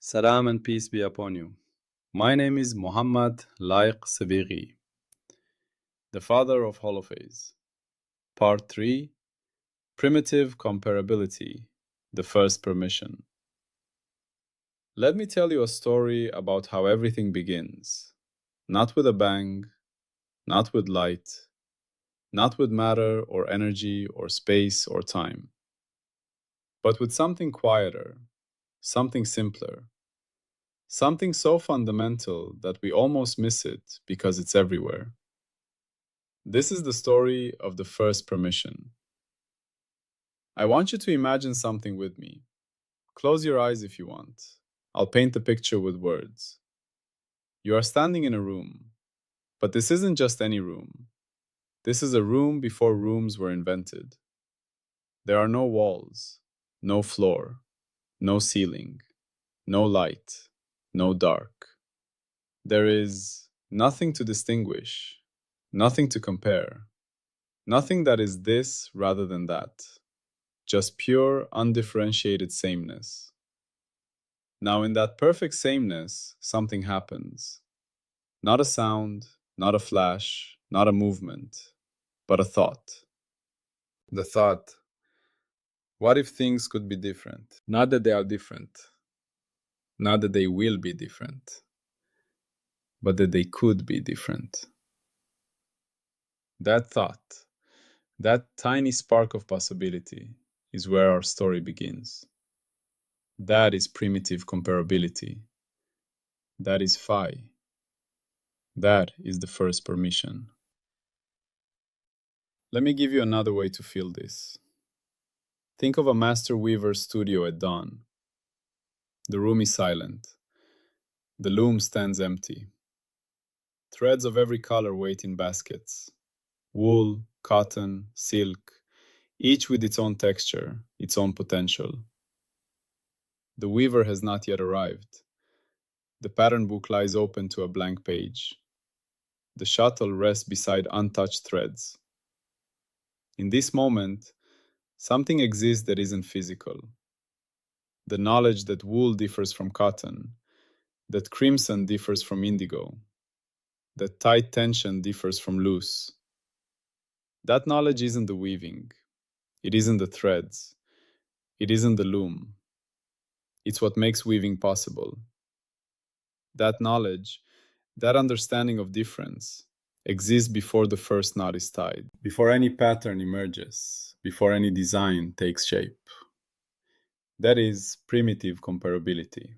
Salam and peace be upon you. My name is Muhammad Laiq Sabighi, the father of HOLOPHASE. Part 3, Primitive Comparability, the first permission. Let me tell you a story about how everything begins. Not with a bang, not with light, not with matter or energy or space or time, but with something quieter, something simpler, something so fundamental that we almost miss it because it's everywhere. This is the story of the first permission. I want you to imagine something with me. Close your eyes if you want. I'll paint the picture with words. You are standing in a room, but this isn't just any room. This is a room before rooms were invented. There are no walls, no floor, no ceiling, no light, no dark. There is nothing to distinguish, nothing to compare, nothing that is this rather than that. Just pure, undifferentiated sameness. Now, in that perfect sameness, something happens. Not a sound, not a flash, not a movement, but a thought. The thought, what if things could be different? Not that they are different, not that they will be different, but that they could be different. That thought, that tiny spark of possibility, is where our story begins. That is primitive comparability. That is phi. That is the first permission. Let me give you another way to feel this. Think of a master weaver's studio at dawn. The room is silent. The loom stands empty. Threads of every color wait in baskets. Wool, cotton, silk, each with its own texture, its own potential. The weaver has not yet arrived. The pattern book lies open to a blank page. The shuttle rests beside untouched threads. In this moment, something exists that isn't physical. The knowledge that wool differs from cotton, that crimson differs from indigo, that tight tension differs from loose. That knowledge isn't the weaving. It isn't the threads. It isn't the loom. It's what makes weaving possible. That knowledge, that understanding of difference, exists before the first knot is tied, before any pattern emerges, before any design takes shape. That is primitive comparability.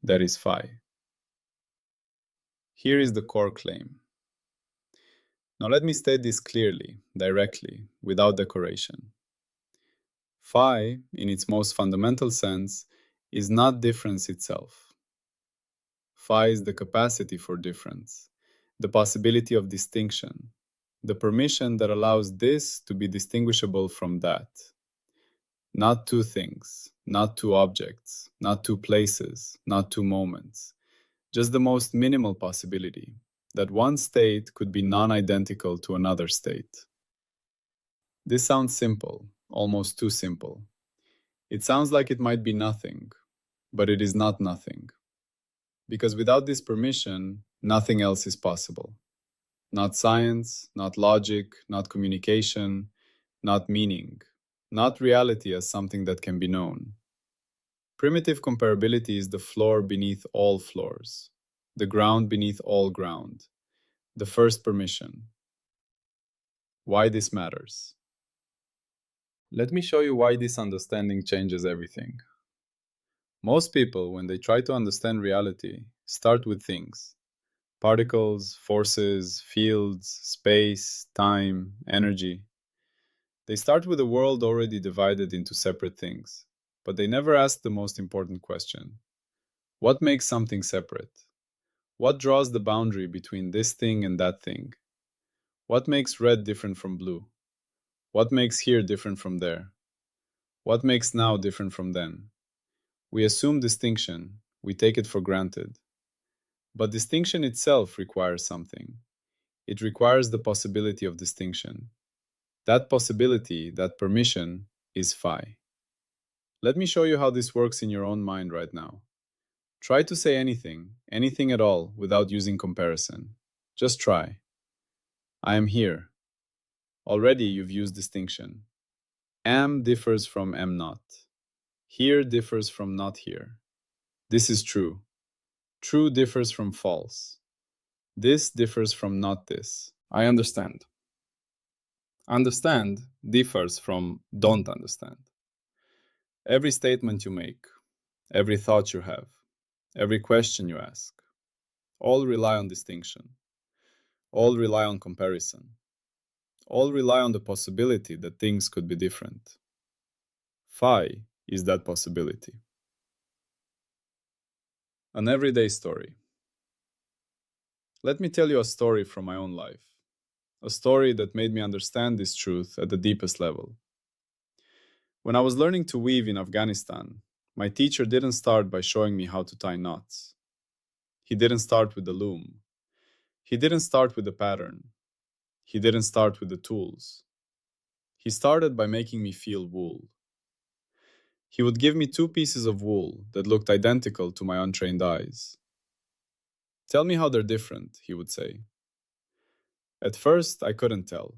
That is phi. Here is the core claim. Now let me state this clearly, directly, without decoration. Phi, in its most fundamental sense, is not difference itself. Phi is the capacity for difference, the possibility of distinction, the permission that allows this to be distinguishable from that. Not two things, not two objects, not two places, not two moments, just the most minimal possibility that one state could be non-identical to another state. This sounds simple, almost too simple. It sounds like it might be nothing, but it is not nothing. Because without this permission, nothing else is possible. Not science, not logic, not communication, not meaning, not reality as something that can be known. Primitive comparability is the floor beneath all floors, the ground beneath all ground, the first permission. Why this matters? Let me show you why this understanding changes everything. Most people, when they try to understand reality, start with things. Particles, forces, fields, space, time, energy. They start with a world already divided into separate things, but they never ask the most important question. What makes something separate? What draws the boundary between this thing and that thing? What makes red different from blue? What makes here different from there? What makes now different from then? We assume distinction, we take it for granted. But distinction itself requires something. It requires the possibility of distinction. That possibility, that permission, is phi. Let me show you how this works in your own mind right now. Try to say anything, anything at all, without using comparison. Just try. I am here. Already you've used distinction. Am differs from am not. Here differs from not here. This is true. True differs from false. This differs from not this. I understand. Understand differs from don't understand. Every statement you make, every thought you have, every question you ask, all rely on distinction. All rely on comparison. All rely on the possibility that things could be different. Phi is that possibility. An everyday story. Let me tell you a story from my own life. A story that made me understand this truth at the deepest level. When I was learning to weave in Afghanistan, my teacher didn't start by showing me how to tie knots. He didn't start with the loom. He didn't start with the pattern. He didn't start with the tools. He started by making me feel wool. He would give me two pieces of wool that looked identical to my untrained eyes. Tell me how they're different, he would say. At first, I couldn't tell.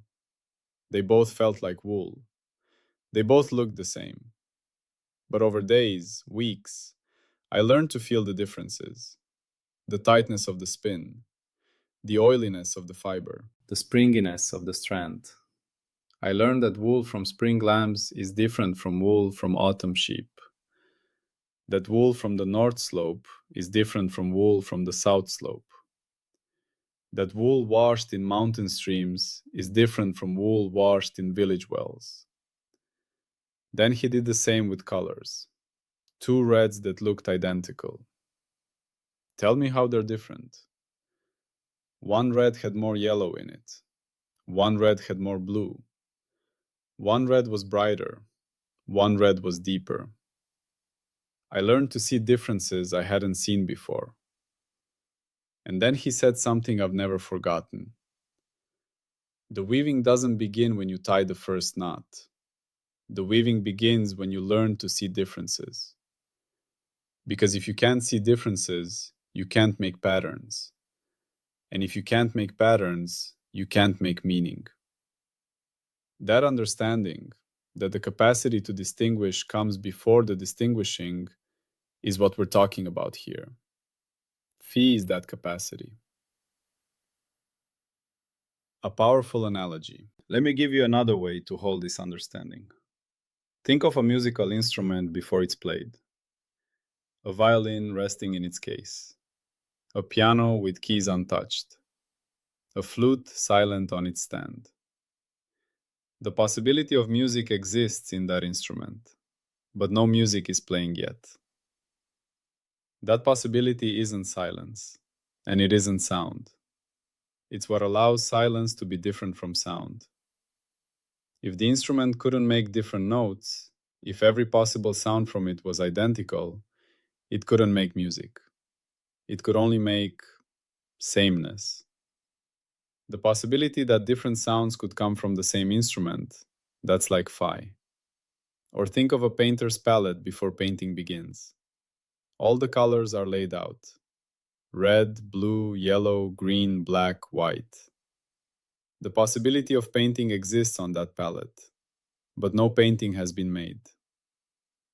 They both felt like wool. They both looked the same. But over days, weeks, I learned to feel the differences. The tightness of the spin, the oiliness of the fiber, the springiness of the strand. I learned that wool from spring lambs is different from wool from autumn sheep. That wool from the north slope is different from wool from the south slope. That wool washed in mountain streams is different from wool washed in village wells. Then he did the same with colors. Two reds that looked identical. Tell me how they're different. One red had more yellow in it. One red had more blue. One red was brighter. One red was deeper. I learned to see differences I hadn't seen before. And then he said something I've never forgotten. The weaving doesn't begin when you tie the first knot. The weaving begins when you learn to see differences. Because if you can't see differences, you can't make patterns. And if you can't make patterns, you can't make meaning. That understanding, that the capacity to distinguish comes before the distinguishing, is what we're talking about here. Phi is that capacity. A powerful analogy. Let me give you another way to hold this understanding. Think of a musical instrument before it's played. A violin resting in its case. A piano with keys untouched. A flute silent on its stand. The possibility of music exists in that instrument, but no music is playing yet. That possibility isn't silence, and it isn't sound. It's what allows silence to be different from sound. If the instrument couldn't make different notes, if every possible sound from it was identical, it couldn't make music. It could only make sameness. The possibility that different sounds could come from the same instrument, that's like phi. Or think of a painter's palette before painting begins. All the colors are laid out. Red, blue, yellow, green, black, white. The possibility of painting exists on that palette, but no painting has been made.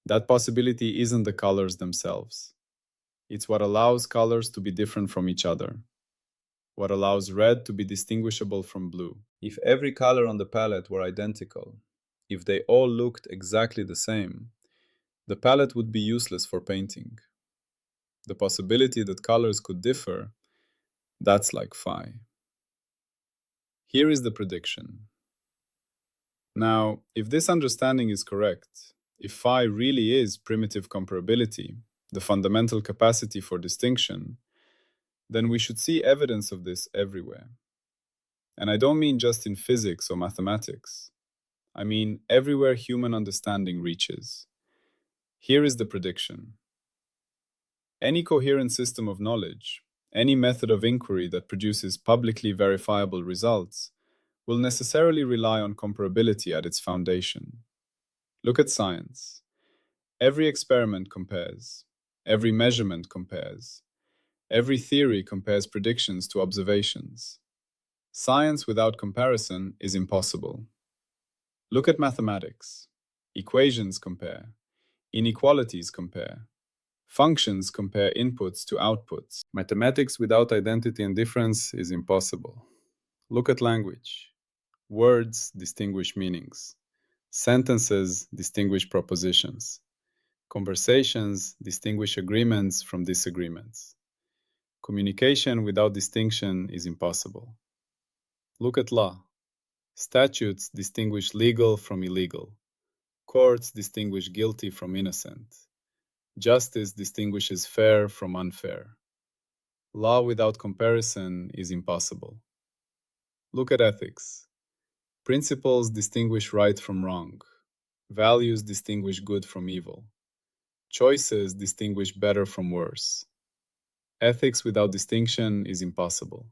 That possibility isn't the colors themselves. It's what allows colors to be different from each other. What allows red to be distinguishable from blue. If every color on the palette were identical, if they all looked exactly the same, the palette would be useless for painting. The possibility that colors could differ, that's like phi. Here is the prediction. Now, if this understanding is correct, if phi really is primitive comparability, the fundamental capacity for distinction, then we should see evidence of this everywhere. And I don't mean just in physics or mathematics. I mean everywhere human understanding reaches. Here is the prediction. Any coherent system of knowledge, any method of inquiry that produces publicly verifiable results, will necessarily rely on comparability at its foundation. Look at science. Every experiment compares. Every measurement compares. Every theory compares predictions to observations. Science without comparison is impossible. Look at mathematics. Equations compare. Inequalities compare. Functions compare inputs to outputs. Mathematics without identity and difference is impossible. Look at language. Words distinguish meanings. Sentences distinguish propositions. Conversations distinguish agreements from disagreements. Communication without distinction is impossible. Look at law. Statutes distinguish legal from illegal. Courts distinguish guilty from innocent. Justice distinguishes fair from unfair. Law without comparison is impossible. Look at ethics. Principles distinguish right from wrong. Values distinguish good from evil. Choices distinguish better from worse. Ethics without distinction is impossible.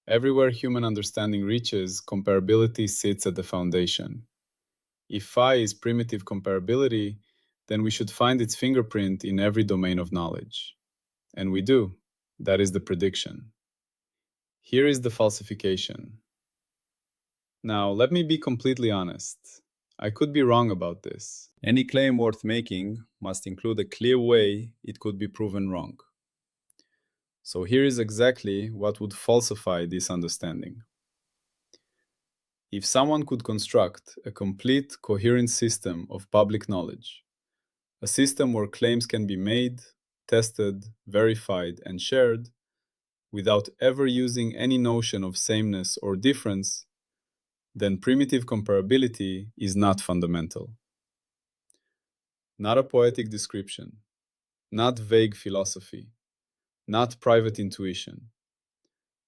Everywhere human understanding reaches, comparability sits at the foundation. If phi is primitive comparability, then we should find its fingerprint in every domain of knowledge. And we do. That is the prediction. Here is the falsification. Now, let me be completely honest. I could be wrong about this. Any claim worth making must include a clear way it could be proven wrong. So here is exactly what would falsify this understanding. If someone could construct a complete, coherent system of public knowledge, a system where claims can be made, tested, verified, and shared, without ever using any notion of sameness or difference, then primitive comparability is not fundamental. Not a poetic description, not vague philosophy, not private intuition.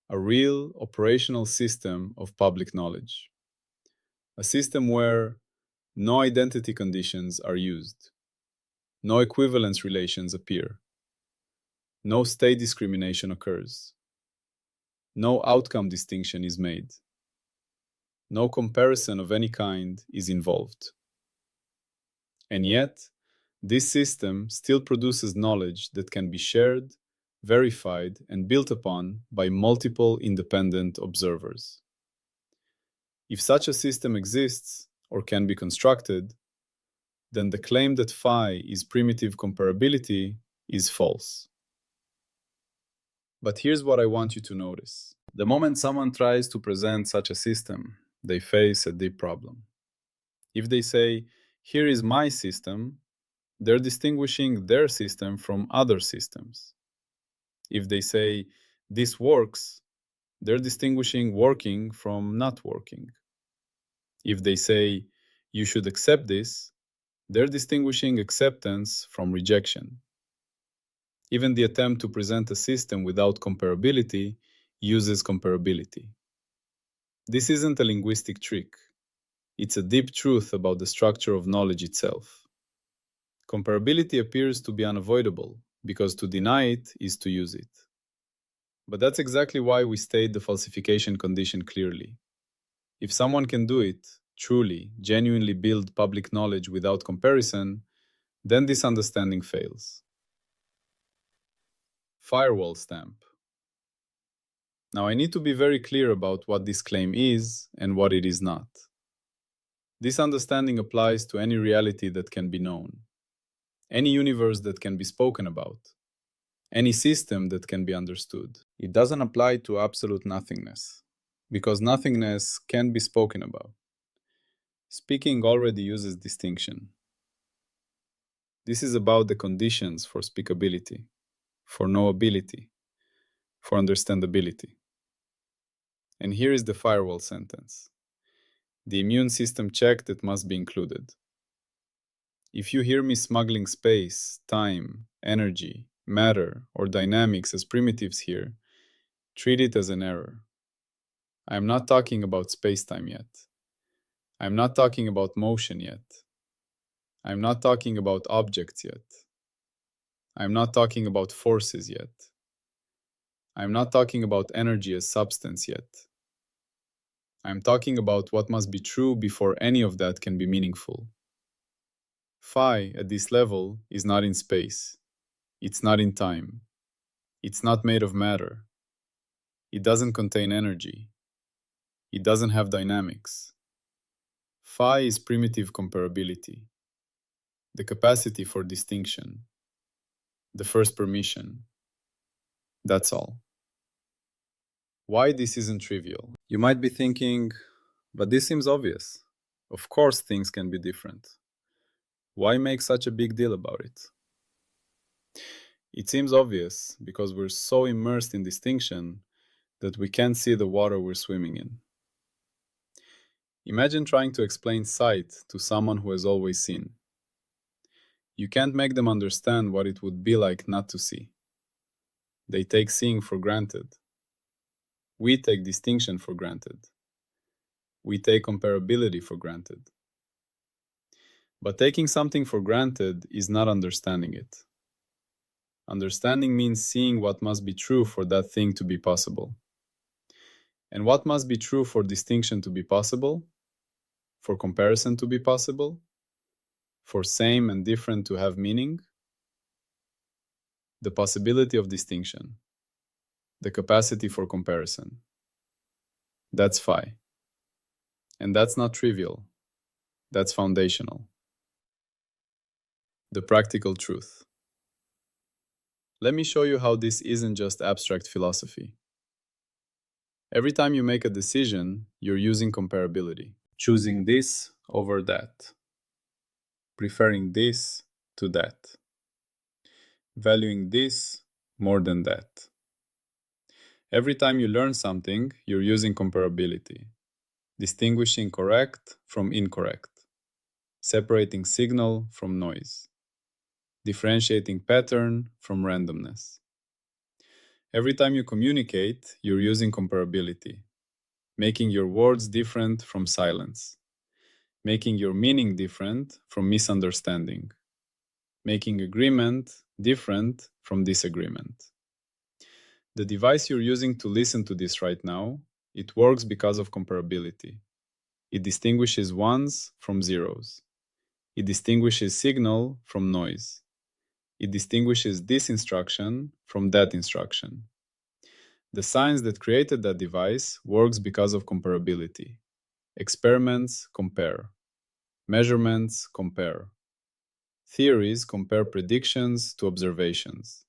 A real operational system of public knowledge. A system where no identity conditions are used, no equivalence relations appear, no state discrimination occurs, no outcome distinction is made, no comparison of any kind is involved. And yet, this system still produces knowledge that can be shared, verified, and built upon by multiple independent observers. If such a system exists or can be constructed, then the claim that phi is primitive comparability is false. But here's what I want you to notice. The moment someone tries to present such a system, they face a deep problem. If they say, here is my system, they're distinguishing their system from other systems. If they say, this works, they're distinguishing working from not working. If they say, you should accept this, they're distinguishing acceptance from rejection. Even the attempt to present a system without comparability uses comparability. This isn't a linguistic trick. It's a deep truth about the structure of knowledge itself. Comparability appears to be unavoidable, because to deny it is to use it. But that's exactly why we state the falsification condition clearly. If someone can do it, truly, genuinely build public knowledge without comparison, then this understanding fails. Firewall stamp. Now I need to be very clear about what this claim is and what it is not. This understanding applies to any reality that can be known, any universe that can be spoken about, any system that can be understood. It doesn't apply to absolute nothingness, because nothingness can be spoken about. Speaking already uses distinction. This is about the conditions for speakability, for knowability, for understandability. And here is the firewall sentence. The immune system check that must be included. If you hear me smuggling space, time, energy, matter, or dynamics as primitives here, treat it as an error. I am not talking about spacetime yet. I am not talking about motion yet. I am not talking about objects yet. I am not talking about forces yet. I am not talking about energy as substance yet. I am talking about what must be true before any of that can be meaningful. Phi, at this level, is not in space. It's not in time. It's not made of matter. It doesn't contain energy. It doesn't have dynamics. Phi is primitive comparability, the capacity for distinction, the first permission. That's all. Why this isn't trivial? You might be thinking, but this seems obvious. Of course, things can be different. Why make such a big deal about it? It seems obvious because we're so immersed in distinction that we can't see the water we're swimming in. Imagine trying to explain sight to someone who has always seen. You can't make them understand what it would be like not to see. They take seeing for granted. We take distinction for granted. We take comparability for granted. But taking something for granted is not understanding it. Understanding means seeing what must be true for that thing to be possible. And what must be true for distinction to be possible? For comparison to be possible? For same and different to have meaning? The possibility of distinction. The capacity for comparison. That's phi. And that's not trivial. That's foundational. The practical truth. Let me show you how this isn't just abstract philosophy. Every time you make a decision, you're using comparability, choosing this over that, preferring this to that, valuing this more than that. Every time you learn something, you're using comparability, distinguishing correct from incorrect, separating signal from noise, differentiating pattern from randomness. Every time you communicate, you're using comparability, making your words different from silence, making your meaning different from misunderstanding, making agreement different from disagreement. The device you're using to listen to this right now, it works because of comparability. It distinguishes ones from zeros. It distinguishes signal from noise. It distinguishes this instruction from that instruction. The science that created that device works because of comparability. Experiments compare. Measurements compare. Theories compare predictions to observations.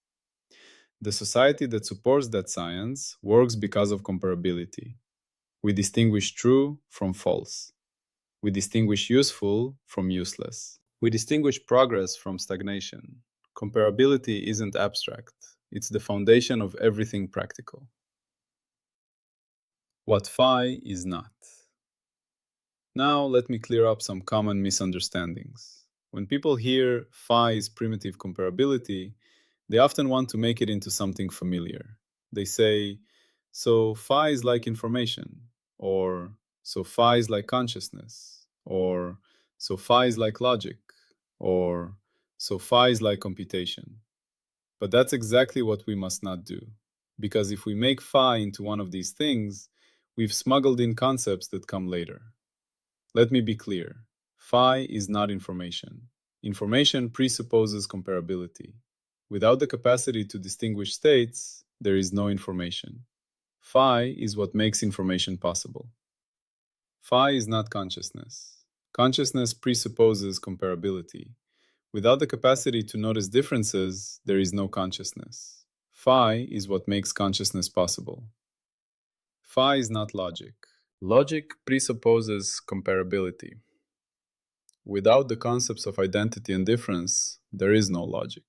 The society that supports that science works because of comparability. We distinguish true from false. We distinguish useful from useless. We distinguish progress from stagnation. Comparability isn't abstract. It's the foundation of everything practical. What phi is not. Now let me clear up some common misunderstandings. When people hear phi is primitive comparability, they often want to make it into something familiar. They say, so phi is like information, or so phi is like consciousness, or so phi is like logic, or so phi is like computation. But that's exactly what we must not do, because if we make phi into one of these things, we've smuggled in concepts that come later. Let me be clear. Phi is not information. Information presupposes comparability. Without the capacity to distinguish states, there is no information. Phi is what makes information possible. Phi is not consciousness. Consciousness presupposes comparability. Without the capacity to notice differences, there is no consciousness. Phi is what makes consciousness possible. Phi is not logic. Logic presupposes comparability. Without the concepts of identity and difference, there is no logic.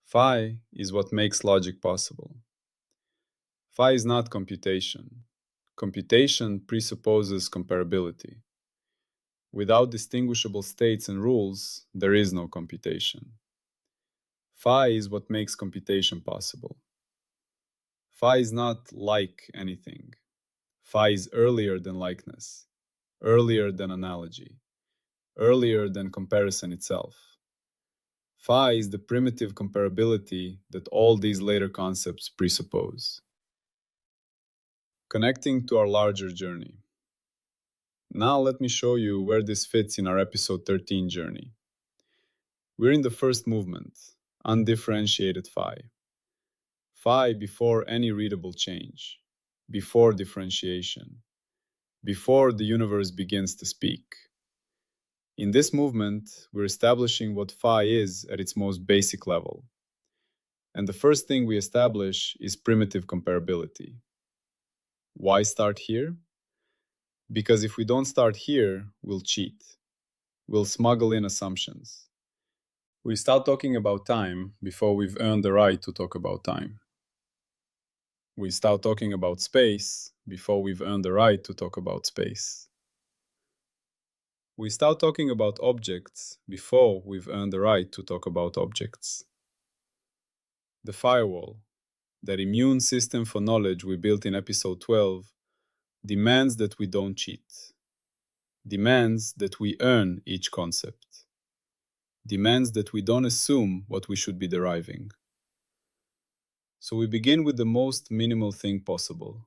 Phi is what makes logic possible. Phi is not computation. Computation presupposes comparability. Without distinguishable states and rules, there is no computation. Phi is what makes computation possible. Phi is not like anything. Phi is earlier than likeness, earlier than analogy, earlier than comparison itself. Phi is the primitive comparability that all these later concepts presuppose. Connecting to our larger journey. Now let me show you where this fits in our episode 13 journey. We're in the first movement, undifferentiated phi. Phi before any readable change, before differentiation, before the universe begins to speak. In this movement, we're establishing what phi is at its most basic level. And the first thing we establish is primitive comparability. Why start here? Because if we don't start here, we'll cheat. We'll smuggle in assumptions. We start talking about time before we've earned the right to talk about time. We start talking about space before we've earned the right to talk about space. We start talking about objects before we've earned the right to talk about objects. The firewall, that immune system for knowledge we built in episode 12, demands that we don't cheat, demands that we earn each concept, demands that we don't assume what we should be deriving. So we begin with the most minimal thing possible,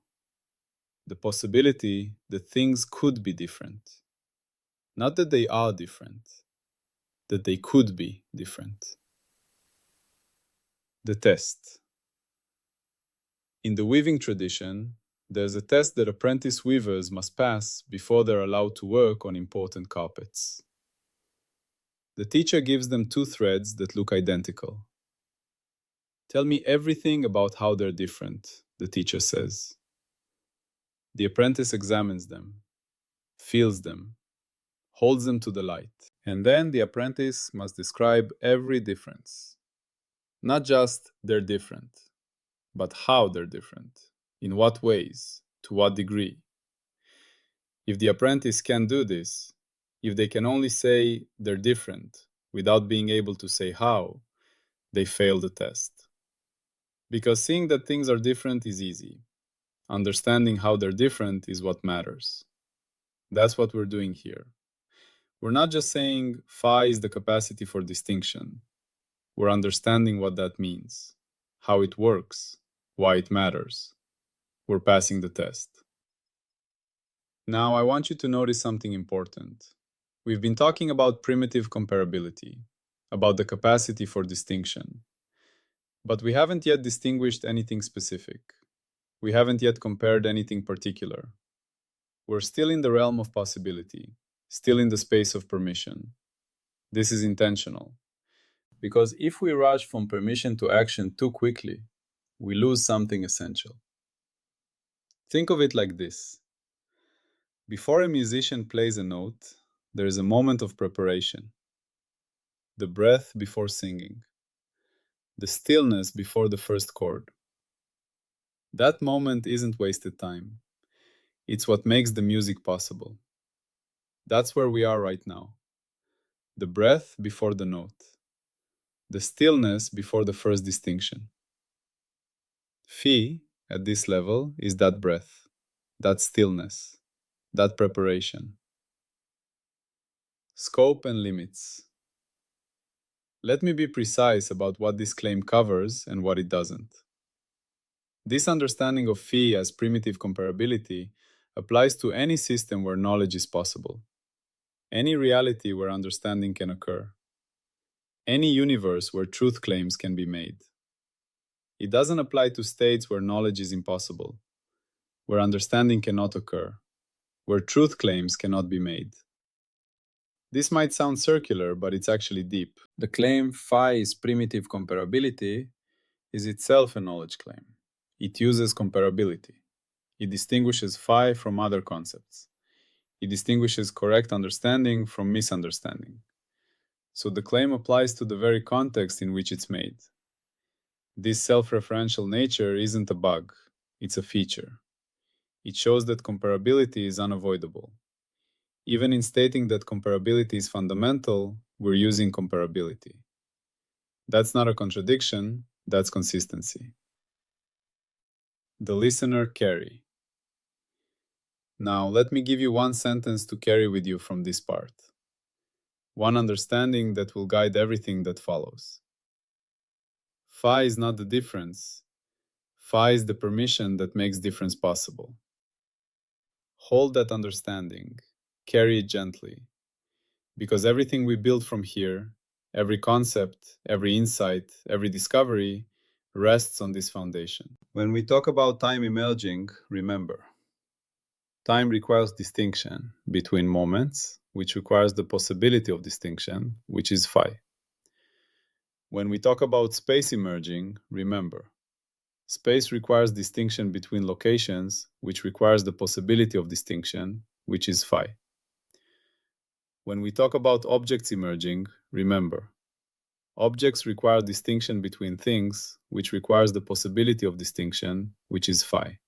the possibility that things could be different. Not that they are different, that they could be different. The test. In the weaving tradition, there's a test that apprentice weavers must pass before they're allowed to work on important carpets. The teacher gives them two threads that look identical. Tell me everything about how they're different, the teacher says. The apprentice examines them, feels them, holds them to the light, and then the apprentice must describe every difference. Not just they're different, but how they're different, in what ways, to what degree. If the apprentice can't do this, if they can only say they're different without being able to say how, they fail the test. Because seeing that things are different is easy. Understanding how they're different is what matters. That's what we're doing here. We're not just saying phi is the capacity for distinction. We're understanding what that means, how it works, why it matters. We're passing the test. Now I want you to notice something important. We've been talking about primitive comparability, about the capacity for distinction. But we haven't yet distinguished anything specific. We haven't yet compared anything particular. We're still in the realm of possibility, still in the space of permission. This is intentional. Because if we rush from permission to action too quickly, we lose something essential. Think of it like this. Before a musician plays a note, there is a moment of preparation. The breath before singing. The stillness before the first chord. That moment isn't wasted time. It's what makes the music possible. That's where we are right now. The breath before the note. The stillness before the first distinction. Phi, at this level, is that breath, that stillness, that preparation. Scope and limits. Let me be precise about what this claim covers and what it doesn't. This understanding of phi as primitive comparability applies to any system where knowledge is possible, any reality where understanding can occur, any universe where truth claims can be made. It doesn't apply to states where knowledge is impossible, where understanding cannot occur, where truth claims cannot be made. This might sound circular, but it's actually deep. The claim phi is primitive comparability is itself a knowledge claim. It uses comparability. It distinguishes phi from other concepts. It distinguishes correct understanding from misunderstanding. So the claim applies to the very context in which it's made. This self-referential nature isn't a bug, it's a feature. It shows that comparability is unavoidable. Even in stating that comparability is fundamental, we're using comparability. That's not a contradiction, that's consistency. The listener carry. Now, let me give you one sentence to carry with you from this part. One understanding that will guide everything that follows. Phi is not the difference. Phi is the permission that makes difference possible. Hold that understanding. Carry it gently. Because everything we build from here, Every concept, every insight, every discovery rests on this foundation. When we talk about time emerging, remember, time requires distinction between moments, which requires the possibility of distinction, which is phi. When we talk about space emerging, remember, space requires distinction between locations, which requires the possibility of distinction, which is phi. When we talk about objects emerging, remember, objects require distinction between things, which requires the possibility of distinction, which is phi.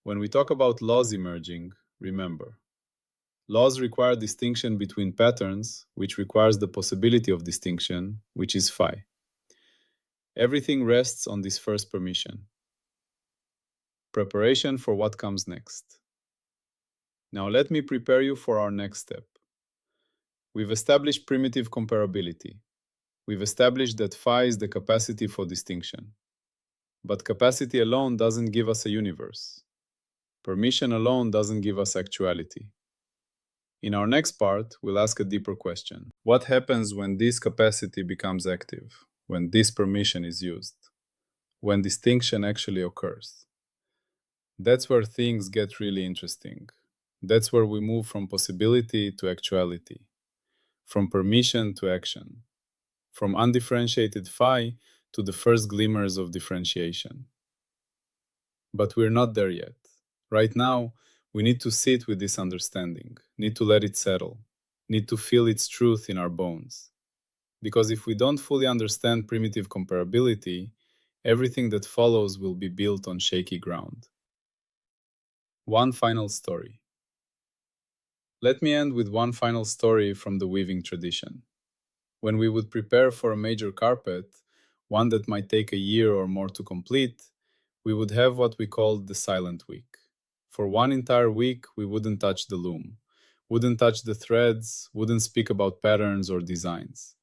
When we talk about laws emerging, remember, laws require distinction between patterns, which requires the possibility of distinction, which is phi. Everything rests on this first permission. Preparation for what comes next. Now let me prepare you for our next step. We've established primitive comparability. We've established that phi is the capacity for distinction. But capacity alone doesn't give us a universe. Permission alone doesn't give us actuality. In our next part, we'll ask a deeper question. What happens when this capacity becomes active? When this permission is used? When distinction actually occurs? That's where things get really interesting. That's where we move from possibility to actuality, from permission to action, from undifferentiated phi to the first glimmers of differentiation. But we're not there yet. Right now, we need to sit with this understanding, need to let it settle, need to feel its truth in our bones. Because if we don't fully understand primitive comparability, everything that follows will be built on shaky ground. One final story. Let me end with one final story from the weaving tradition. When we would prepare for a major carpet, one that might take a year or more to complete, we would have what we called the silent week. For one entire week, we wouldn't touch the loom, wouldn't touch the threads, wouldn't speak about patterns or designs.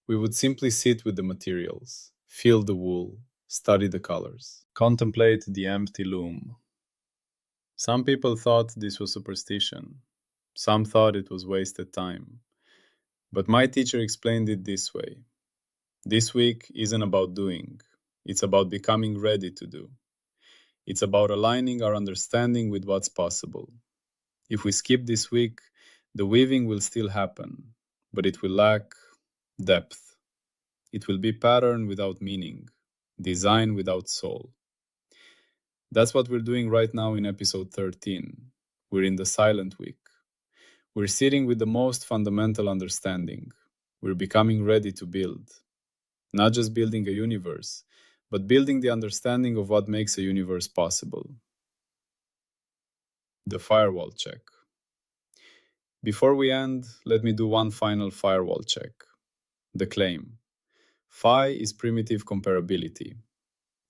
We would simply sit with the materials, feel the wool, study the colors, contemplate the empty loom. Some people thought this was superstition. Some thought it was wasted time. But my teacher explained it this way. This week isn't about doing. It's about becoming ready to do. It's about aligning our understanding with what's possible. If we skip this week, the weaving will still happen, but it will lack depth. It will be pattern without meaning, design without soul. That's what we're doing right now in episode 13. We're in the silent week. We're sitting with the most fundamental understanding. We're becoming ready to build. Not just building a universe, but building the understanding of what makes a universe possible. The firewall check. Before we end, let me do one final firewall check. The claim. Phi is primitive comparability.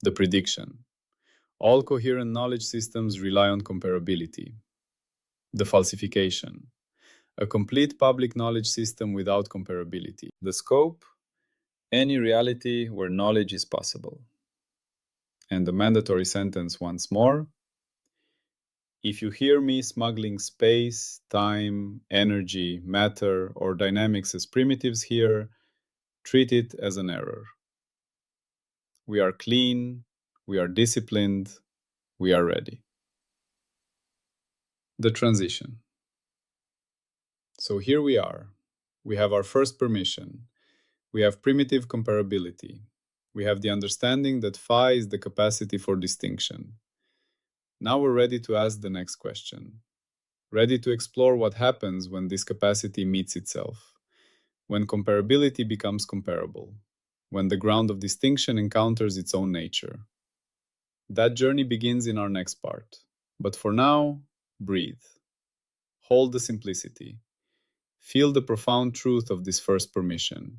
The prediction. All coherent knowledge systems rely on comparability. The falsification. A complete public knowledge system without comparability. The scope. Any reality where knowledge is possible. And the mandatory sentence once more. If you hear me smuggling space, time, energy, matter, or dynamics as primitives here, treat it as an error. We are clean, we are disciplined, we are ready. The transition. So here we are. We have our first permission. We have primitive comparability. We have the understanding that phi is the capacity for distinction. Now we're ready to ask the next question. Ready to explore what happens when this capacity meets itself, when comparability becomes comparable, when the ground of distinction encounters its own nature. That journey begins in our next part. But for now, breathe. Hold the simplicity. Feel the profound truth of this first permission.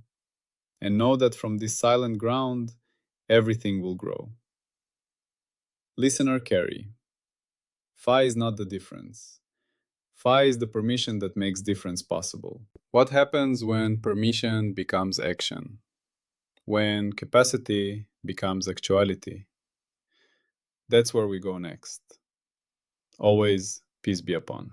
And know that from this silent ground, everything will grow. Listener carry. Phi is not the difference. Phi is the permission that makes difference possible. What happens when permission becomes action? When capacity becomes actuality? That's where we go next. Always, peace be upon.